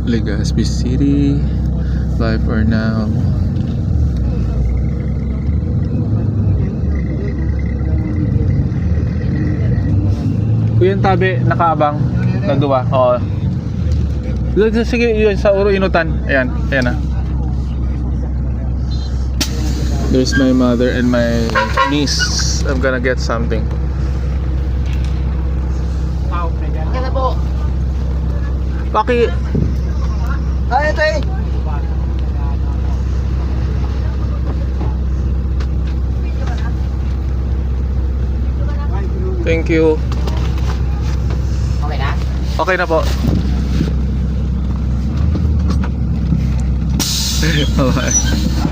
Legazpi City. Bye for now. Kuya tabi, nakaabang. Nagduwa. Oo. Sige, yun sa Uro Inutan. Ayan, ayan na. There's my mother and my niece. I'm gonna get something. Kaya po. Paki... Ay, ito eh. Thank you. Okay na? Okay na po. Bye.